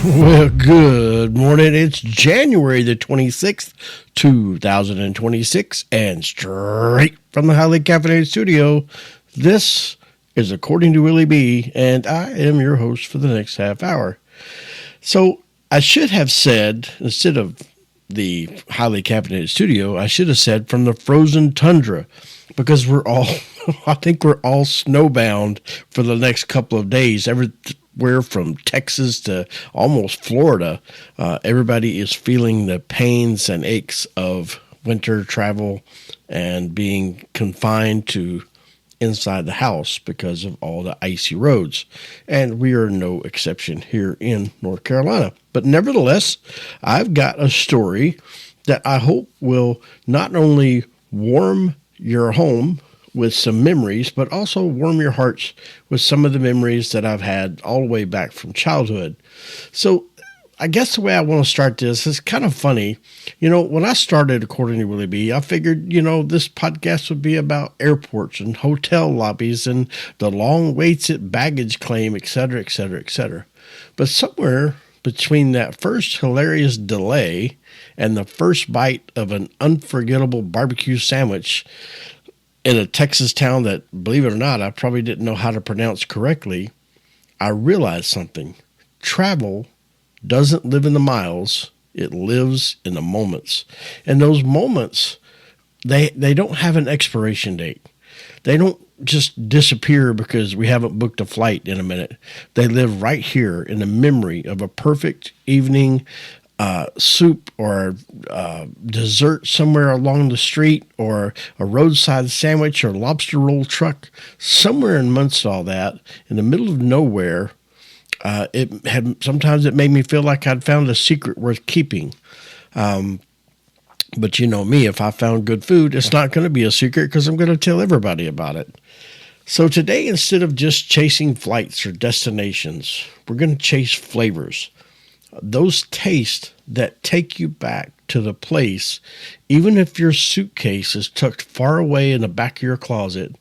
Well, good morning. It's January the 26th, 2026, and straight from the highly caffeinated studio, this is According to Willie B., and I am your host for the next half hour. So, I should have said, instead of the highly caffeinated studio, I should have said from the frozen tundra, because I think we're all snowbound for the next couple of days. Everywhere from Texas to almost Florida, everybody is feeling the pains and aches of winter travel and being confined to inside the house because of all the icy roads. And we are no exception here in North Carolina. But nevertheless, I've got a story that I hope will not only warm your home with some memories, but also warm your hearts with some of the memories that I've had all the way back from childhood. So I guess the way I want to start this is kind of funny. You know, when I started According to Willie B., I figured, this podcast would be about airports and hotel lobbies and the long waits at baggage claim, et cetera, et cetera, et cetera. But somewhere between that first hilarious delay and the first bite of an unforgettable barbecue sandwich in a Texas town that, believe it or not, I probably didn't know how to pronounce correctly, I realized something. Travel doesn't live in the miles, it lives in the moments. And those moments, they don't have an expiration date. They don't just disappear because we haven't booked a flight in a minute. They live right here in the memory of a perfect evening soup or dessert somewhere along the street, or a roadside sandwich or lobster roll truck. Somewhere amongst all that, in the middle of nowhere, sometimes it made me feel like I'd found a secret worth keeping. But you know me, if I found good food, it's not going to be a secret because I'm going to tell everybody about it. So today, instead of just chasing flights or destinations, we're going to chase flavors. Those tastes that take you back to the place, even if your suitcase is tucked far away in the back of your closet.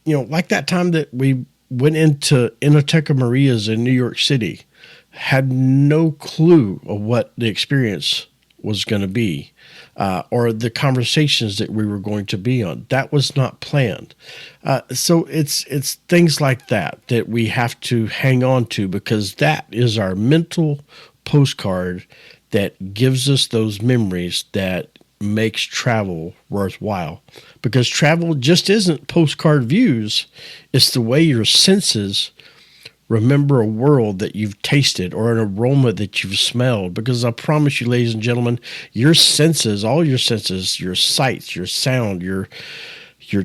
Like that time that we went into Enoteca Maria's in New York City, had no clue of what the experience was going to be, or the conversations that we were going to be on. That was not planned. So it's things like that we have to hang on to, because that is our mental postcard that gives us those memories that makes travel worthwhile. Because travel just isn't postcard views. It's the way your senses remember a world that you've tasted or an aroma that you've smelled. Because I promise you, ladies and gentlemen, your senses, all your senses, your sights, your sound, your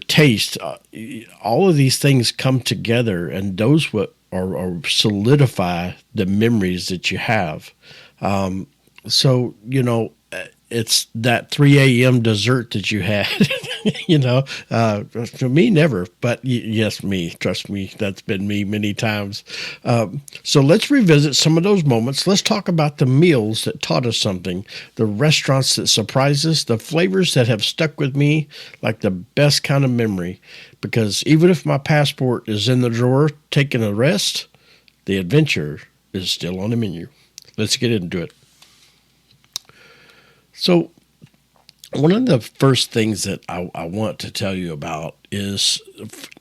taste, all of these things come together, and those what are solidify the memories that you have. So, it's that 3 a.m. dessert that you had, for me, never, but yes, me, trust me, that's been me many times. So let's revisit some of those moments. Let's talk about the meals that taught us something, the restaurants that surprised us, the flavors that have stuck with me like the best kind of memory, because even if my passport is in the drawer taking a rest, the adventure is still on the menu. Let's get into it. So one of the first things that I want to tell you about is,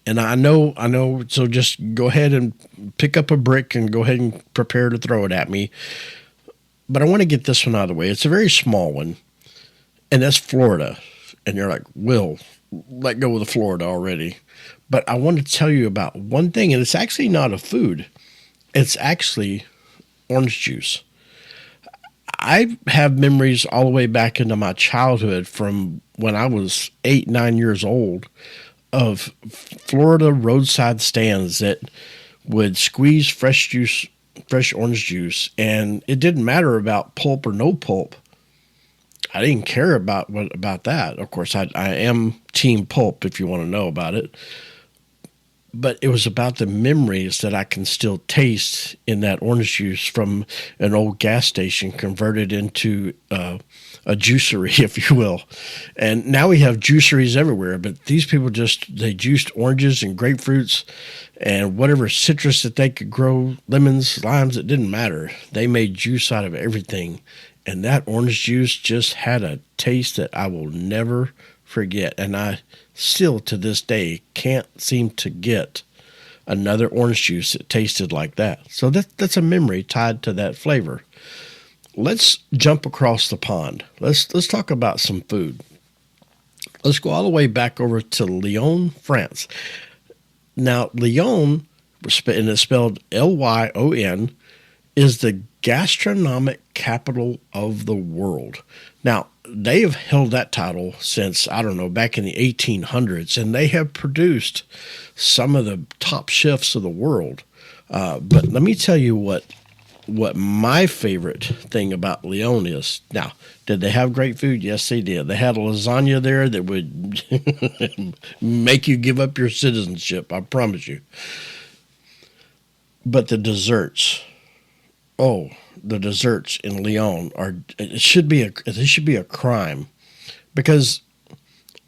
and I know, so just go ahead and pick up a brick and go ahead and prepare to throw it at me. But I want to get this one out of the way. It's a very small one, and that's Florida. And you're like, Will, let go of the Florida already. But I want to tell you about one thing, and it's actually not a food. It's actually orange juice. I have memories all the way back into my childhood from when I was 8, 9 years old of Florida roadside stands that would squeeze fresh orange juice, and it didn't matter about pulp or no pulp. I didn't care about that. Of course, I am team pulp if you want to know about it. but it was about the memories that I can still taste in that orange juice from an old gas station converted into a juicery, if you will. And now we have juiceries everywhere, but these people they juiced oranges and grapefruits and whatever citrus that they could grow, lemons, limes, it didn't matter. They made juice out of everything. And that orange juice just had a taste that I will never forget. And I still to this day can't seem to get another orange juice that tasted like that. So that's a memory tied to that flavor. Let's jump across the pond. Let's talk about some food. Let's go all the way back over to Lyon, France. Now, Lyon, and it's spelled Lyon, is the gastronomic capital of the world. Now, they have held that title since, I don't know, back in the 1800s, and they have produced some of the top chefs of the world. But let me tell you what my favorite thing about Lyon is. Now, did they have great food? Yes, they did. They had a lasagna there that would make you give up your citizenship, I promise you. But the desserts, the desserts in Lyon they should be a crime, because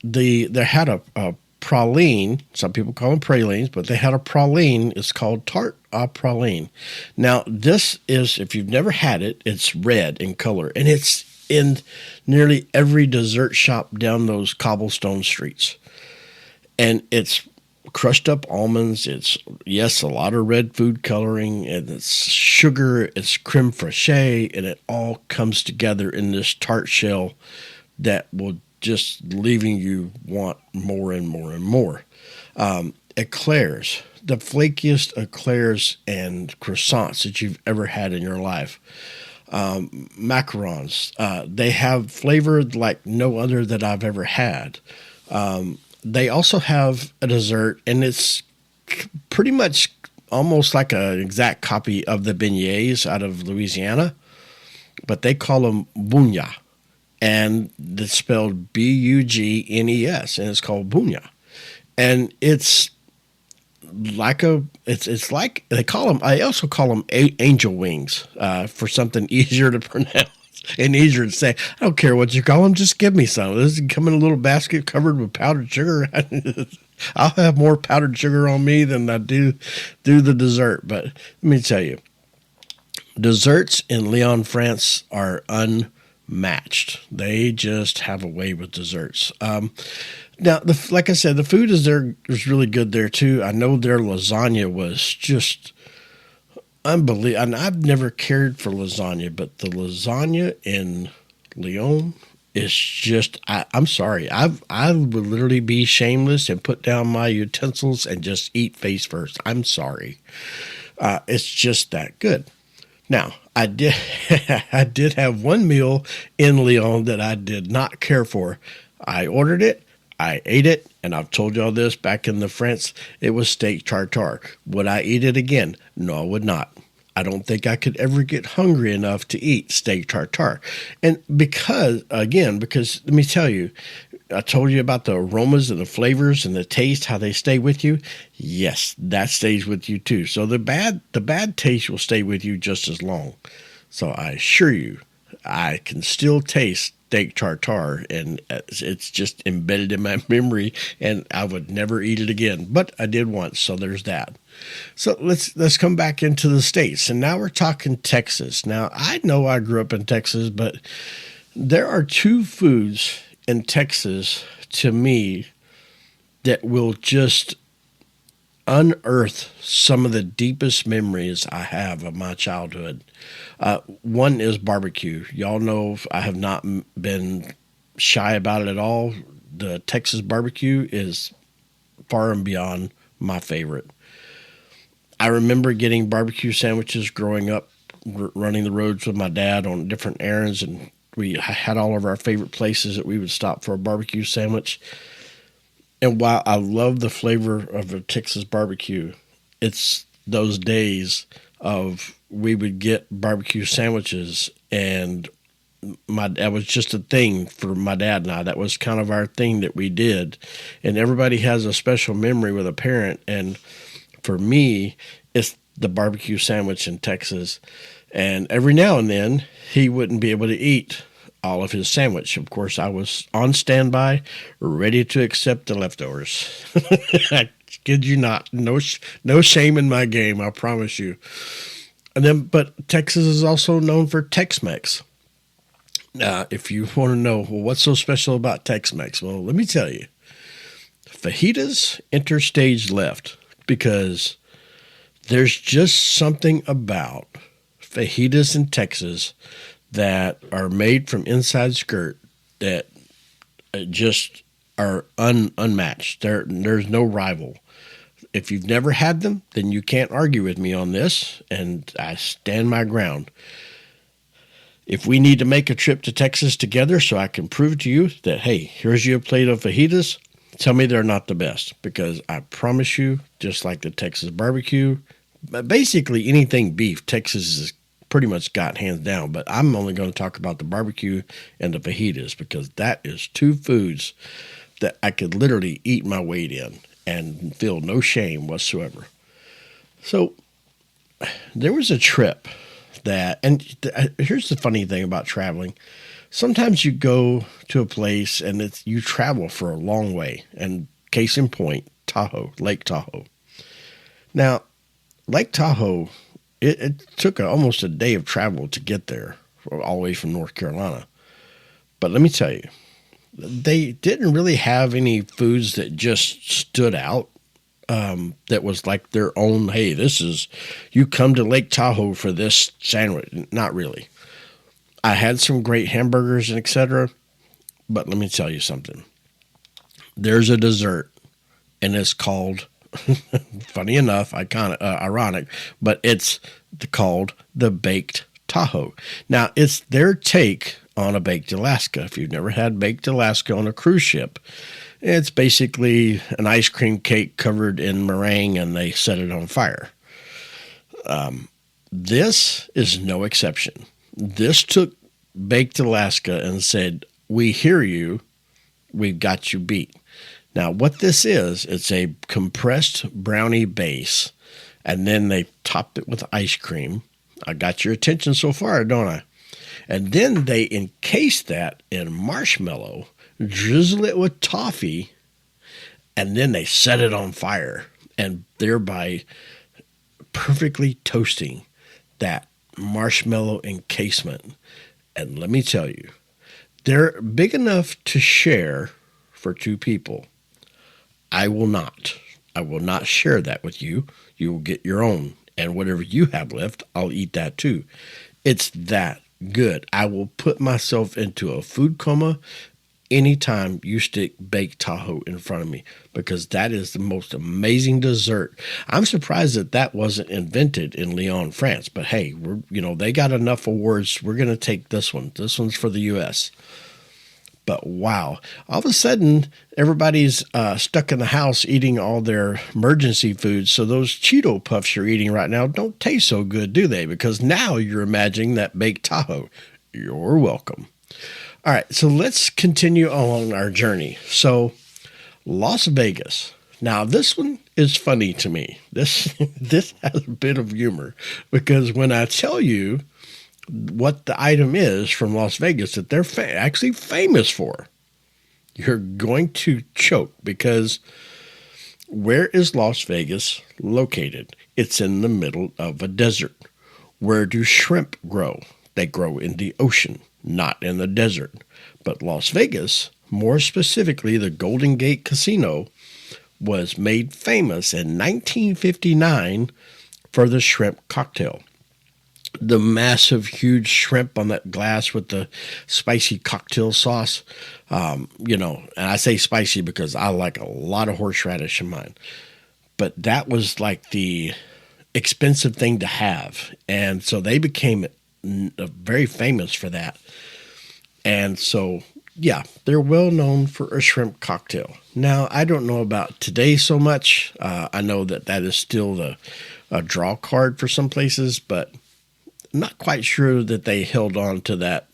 they had a praline. Some people call them pralines, but they had a praline. It's called tarte à praline. Now, this is, if you've never had it, it's red in color, and it's in nearly every dessert shop down those cobblestone streets. And it's crushed up almonds. It's, yes, a lot of red food coloring, and it's sugar, it's creme fraiche, and it all comes together in this tart shell that will just leaving you want more and more and more. Eclairs, the flakiest eclairs and croissants that you've ever had in your life. Macarons, they have flavor like no other that I've ever had. They also have a dessert, and it's pretty much almost like an exact copy of the beignets out of Louisiana, but they call them bugnes. And it's spelled Bugnes, and it's called bugnes. And it's like it's like they call them. I also call them angel wings for something easier to pronounce and easier to say. I don't care what you call them, just give me some. This is come in a little basket covered with powdered sugar. I'll have more powdered sugar on me than I do the dessert. But let me tell you, desserts in Lyon, France are unmatched. They just have a way with desserts. Now, like I said, the food is really good there too. I know their lasagna was just unbelievable. And I've never cared for lasagna, but the lasagna in Lyon is just, I'm sorry. I would literally be shameless and put down my utensils and just eat face first. I'm sorry. It's just that good. Now, I did have one meal in Lyon that I did not care for. I ordered it, I ate it, and I've told y'all this back in the France, it was steak tartare. Would I eat it again? No, I would not. I don't think I could ever get hungry enough to eat steak tartare. And because let me tell you, I told you about the aromas and the flavors and the taste, how they stay with you. Yes, that stays with you too. So the bad taste will stay with you just as long. So I assure you, I can still taste steak tartare, and it's just embedded in my memory, and I would never eat it again. But I did once, so there's that. So let's come back into the States, and now we're talking Texas. Now, I know I grew up in Texas, but there are two foods in Texas, to me, that will just unearth some of the deepest memories I have of my childhood. One is barbecue. Y'all know I have not been shy about it at all. The Texas barbecue is far and beyond my favorite. I remember getting barbecue sandwiches growing up, running the roads with my dad on different errands, and we had all of our favorite places that we would stop for a barbecue sandwich. And while I love the flavor of a Texas barbecue, it's those days of we would get barbecue sandwiches, and that was just a thing for my dad and I. That was kind of our thing that we did. And everybody has a special memory with a parent. And for me, it's the barbecue sandwich in Texas. And every now and then, he wouldn't be able to eat all of his sandwich. Of course, I was on standby, ready to accept the leftovers. I kid you not. No shame in my game, I promise you. And then, but Texas is also known for Tex-Mex. If you want to know, well, what's so special about Tex-Mex? Well, let me tell you. Fajitas enter stage left because there's just something about fajitas in Texas that are made from inside skirt that just are unmatched. There's no rival. If you've never had them, then you can't argue with me on this, and I stand my ground. If we need to make a trip to Texas together so I can prove to you that, hey, here's your plate of fajitas, tell me they're not the best, because I promise you, just like the Texas barbecue, basically anything beef, Texas is pretty much got hands down. But I'm only going to talk about the barbecue and the fajitas because that is two foods that I could literally eat my weight in and feel no shame whatsoever. So there was a trip and here's the funny thing about traveling. Sometimes you go to a place and you travel for a long way. And case in point, Lake Tahoe. Now, Lake Tahoe, it took almost a day of travel to get there, all the way from North Carolina. But let me tell you, they didn't really have any foods that just stood out. That was like their own, hey, you come to Lake Tahoe for this sandwich. Not really. I had some great hamburgers and etc. But let me tell you something. There's a dessert, and it's called, funny enough, ironic, but it's called the Baked Tahoe. Now, it's their take on a Baked Alaska. If you've never had Baked Alaska on a cruise ship, it's basically an ice cream cake covered in meringue, and they set it on fire. This is no exception. This took Baked Alaska and said, we hear you, we've got you beat. Now, what this is, it's a compressed brownie base, and then they topped it with ice cream. I got your attention so far, don't I? And then they encase that in marshmallow, drizzle it with toffee, and then they set it on fire, and thereby perfectly toasting that marshmallow encasement. And let me tell you, they're big enough to share for two people. I will not share that with you. You will get your own, and whatever you have left, I'll eat that too. It's that good. I will put myself into a food coma anytime you stick Baked Tahoe in front of me, because that is the most amazing dessert. I'm surprised that wasn't invented in Lyon, France. But hey, they got enough awards. We're going to take this one. This one's for the U.S. But wow, all of a sudden, everybody's stuck in the house eating all their emergency foods. So those Cheeto Puffs you're eating right now don't taste so good, do they? Because now you're imagining that Baked Tahoe. You're welcome. All right, so let's continue on our journey. So, Las Vegas. Now, this one is funny to me. This has a bit of humor, because when I tell you what the item is from Las Vegas that they're actually famous for, you're going to choke, because where is Las Vegas located? It's in the middle of a desert. Where do shrimp grow? They grow in the ocean, not in the desert. But Las Vegas, more specifically the Golden Gate Casino, was made famous in 1959 for the shrimp cocktail. The massive, huge shrimp on that glass with the spicy cocktail sauce. And I say spicy because I like a lot of horseradish in mine. But that was like the expensive thing to have. And so they became very famous for that. And so, yeah, they're well known for a shrimp cocktail. Now, I don't know about today so much. I know that is still a draw card for some places, but I'm not quite sure that they held on to that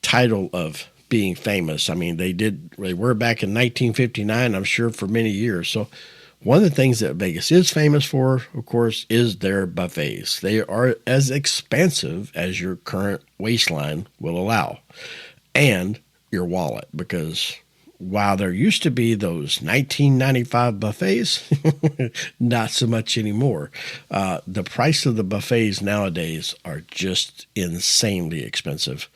title of being famous. I mean, they were back in 1959, I'm sure, for many years. So one of the things that Vegas is famous for, of course, is their buffets. They are as expansive as your current waistline will allow, and your wallet, because while there used to be those 1995 buffets, not so much anymore. The price of the buffets nowadays are just insanely expensive.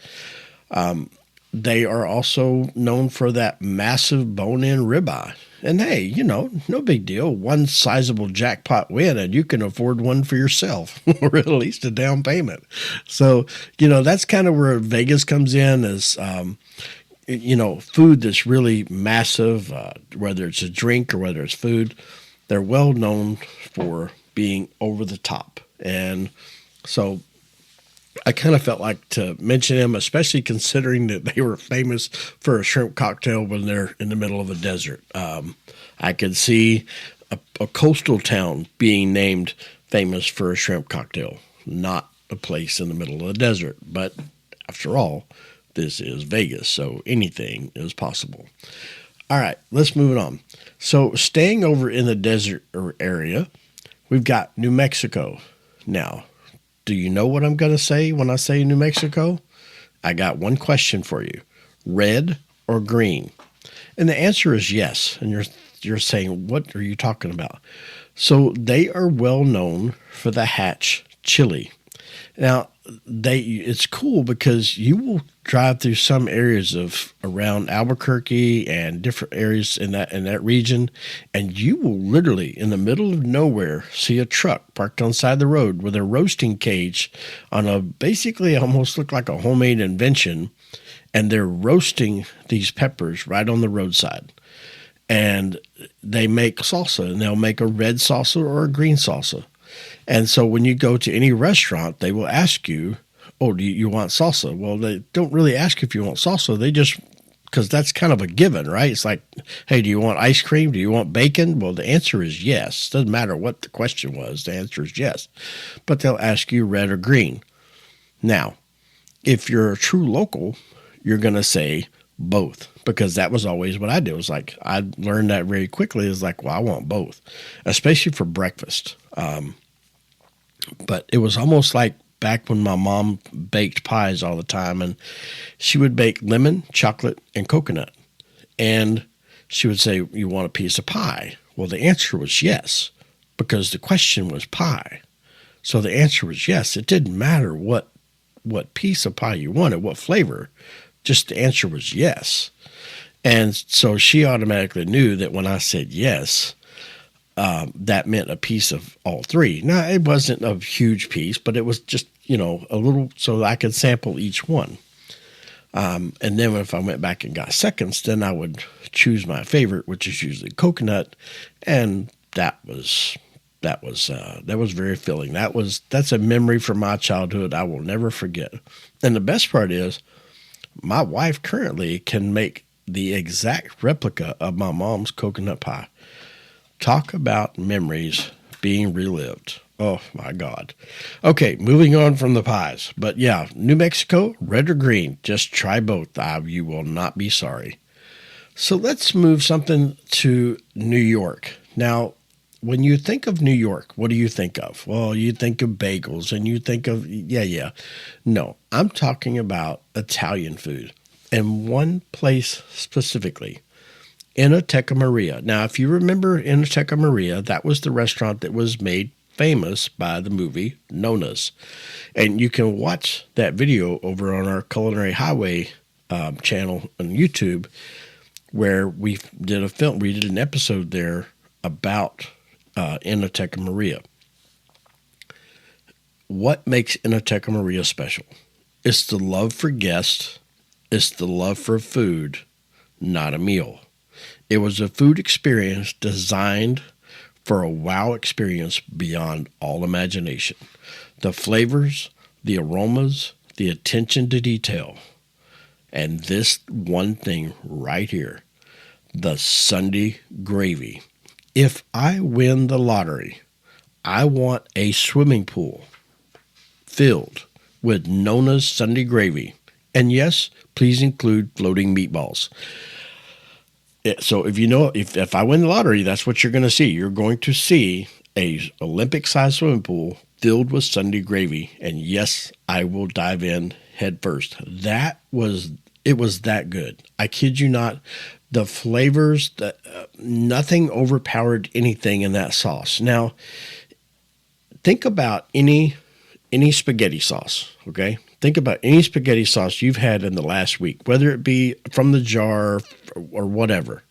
They are also known for that massive bone-in ribeye. And hey, no big deal. One sizable jackpot win, and you can afford one for yourself, or at least a down payment. So, that's kind of where Vegas comes in, as food that's really massive, whether it's a drink or whether it's food. They're well known for being over the top. And so I kind of felt like to mention them, especially considering that they were famous for a shrimp cocktail when they're in the middle of a desert. I could see a coastal town being named famous for a shrimp cocktail, not a place in the middle of the desert. But after all, this is Vegas, so anything is possible. All right, let's move it on. So staying over in the desert area, we've got New Mexico. Now, do you know what I'm going to say when I say New Mexico? I got one question for you. Red or green? And the answer is yes. And you're saying, what are you talking about? So they are well known for the Hatch chili. Now, it's cool because you will drive through some areas of around Albuquerque and different areas in that region, and you will literally, in the middle of nowhere, see a truck parked on the side of the road with a roasting cage on basically almost look like a homemade invention, and they're roasting these peppers right on the roadside. And they make salsa, and they'll make a red salsa or a green salsa. And so when you go to any restaurant, they will ask you, oh, do you want salsa? Well, they don't really ask if you want salsa. They just, because that's kind of a given, right? It's like, hey, do you want ice cream? Do you want bacon? Well, the answer is yes. Doesn't matter what the question was. The answer is yes. But they'll ask you red or green. Now, if you're a true local, you're going to say both, because that was always what I did. It was like, I learned that very quickly. It's like, well, I want both, especially for breakfast. But it was almost like back when my mom baked pies all the time, and she would bake lemon, chocolate, and coconut. And she would say, you want a piece of pie? Well, the answer was yes, because the question was pie. So the answer was yes. It didn't matter what piece of pie you wanted, what flavor, just the answer was yes. And so she automatically knew that when I said yes, that meant a piece of all three. Now, it wasn't a huge piece, but it was just, a little, so I could sample each one. And then if I went back and got seconds, then I would choose my favorite, which is usually coconut. And that was very filling. That's a memory from my childhood I will never forget. And the best part is, my wife currently can make the exact replica of my mom's coconut pie. Talk about memories being relived. Oh, my God. Okay, moving on from the pies. But yeah, New Mexico, red or green, just try both. You will not be sorry. So let's move something to New York. Now, when you think of New York, what do you think of? Well, you think of bagels and you think of, yeah. No, I'm talking about Italian food. And one place specifically, Enoteca Maria. Now, if you remember Enoteca Maria, that was the restaurant that was made famous by the movie Nona's. And you can watch that video over on our Culinary Highway channel on YouTube, where we did an episode there about Enoteca Maria. What makes Enoteca Maria special? It's the love for guests. It's the love for food, not a meal. It was a food experience designed for a wow experience beyond all imagination. The flavors, the aromas, the attention to detail, and this one thing right here, the Sunday gravy. If I win the lottery, I want a swimming pool filled with Nona's Sunday gravy And yes, please include floating meatballs. So if I win the lottery, that's what you're going to see. You're going to see a Olympic-sized swimming pool filled with Sunday gravy. And yes, I will dive in head first. It was that good. I kid you not. The flavors, nothing overpowered anything in that sauce. Now, think about any spaghetti sauce, okay? Think about any spaghetti sauce you've had in the last week, whether it be from the jar or whatever.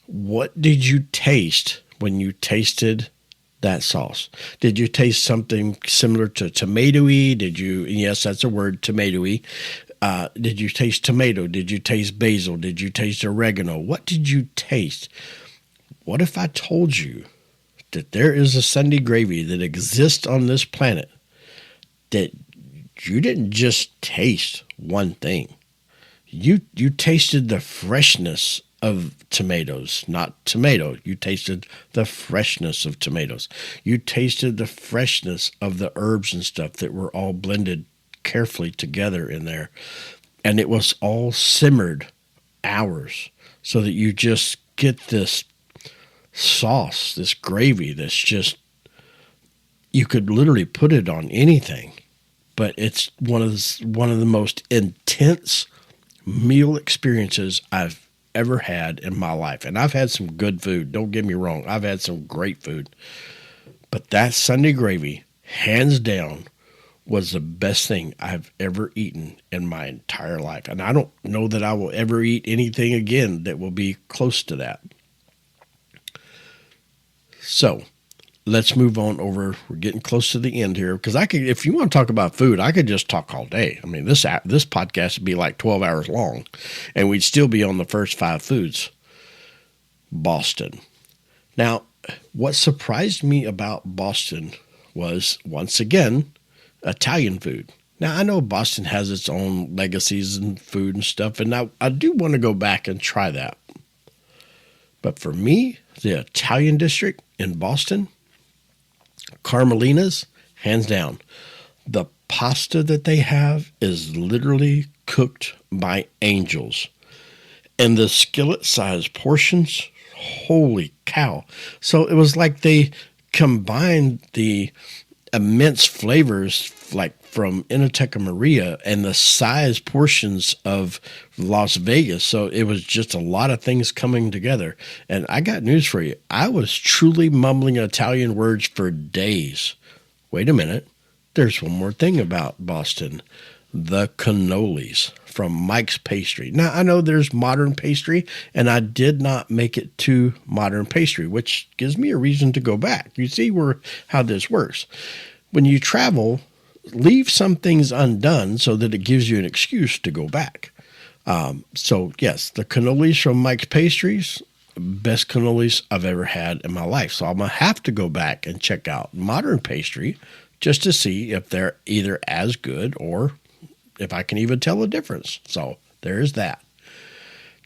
What did you taste when you tasted that sauce? Did you taste something similar to tomatoey? Yes, that's a word, tomatoey. Did you taste tomato? Did you taste basil? Did you taste oregano? What did you taste? What if I told you that there is a Sunday gravy that exists on this planet that you didn't just taste one thing. You tasted the freshness of tomatoes, not tomato. You tasted the freshness of tomatoes. You tasted the freshness of the herbs and stuff that were all blended carefully together in there. And it was all simmered hours so that you just get this sauce, this gravy that's just, you could literally put it on anything. But it's one of the most intense meal experiences I've ever had in my life. And I've had some good food. Don't get me wrong. I've had some great food. But that Sunday gravy, hands down, was the best thing I've ever eaten in my entire life. And I don't know that I will ever eat anything again that will be close to that. So let's move on over. We're getting close to the end here because if you want to talk about food, I could just talk all day. I mean, this podcast would be like 12 hours long, and we'd still be on the first 5 foods. Boston. Now, what surprised me about Boston was, once again, Italian food. Now, I know Boston has its own legacies and food and stuff, and I do want to go back and try that. But for me, the Italian district in Boston, Carmelina's, hands down. The pasta that they have is literally cooked by angels. And the skillet-sized portions, holy cow. So it was like they combined the immense flavors like from Enoteca Maria and the size portions of Las Vegas. So it was just a lot of things coming together. And I got news for you. I was truly mumbling Italian words for days. Wait a minute. There's one more thing about Boston. The cannolis from Mike's Pastry. Now, I know there's modern pastry, and I did not make it to modern pastry, which gives me a reason to go back. You see how this works. When you travel, leave some things undone so that it gives you an excuse to go back. So, yes, the cannolis from Mike's Pastries, best cannolis I've ever had in my life. So I'm going to have to go back and check out modern pastry just to see if they're either as good or if I can even tell a difference. So there's that.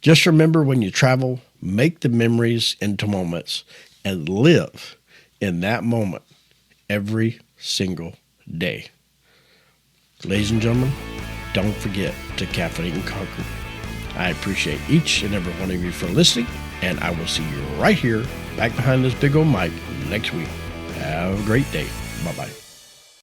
Just remember, when you travel, make the memories into moments and live in that moment every single day. Ladies and gentlemen, don't forget to caffeinate and conquer. I appreciate each and every one of you for listening, and I will see you right here back behind this big old mic next week. Have a great day. Bye-bye.